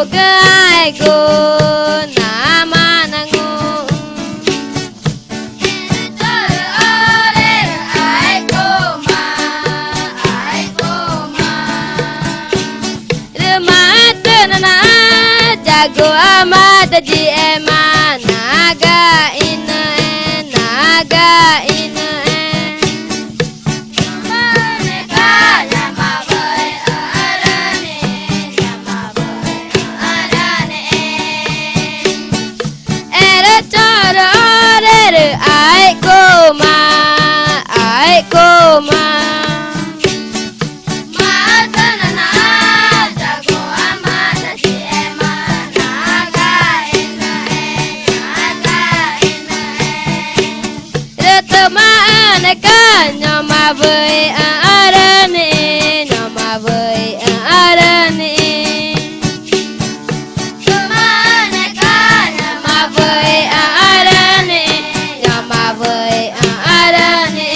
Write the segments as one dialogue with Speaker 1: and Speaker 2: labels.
Speaker 1: gai go nama nangu jago amat ji eman naga ina naga ina mereka nyama boy arane era cara re ai koma nyama với arane nyama với arane nyama với arane nyama với arane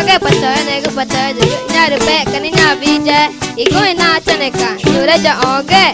Speaker 1: cái pacar này cái pacar juga nyari pek kan ini nabi je iko ina chane kan jure ja oge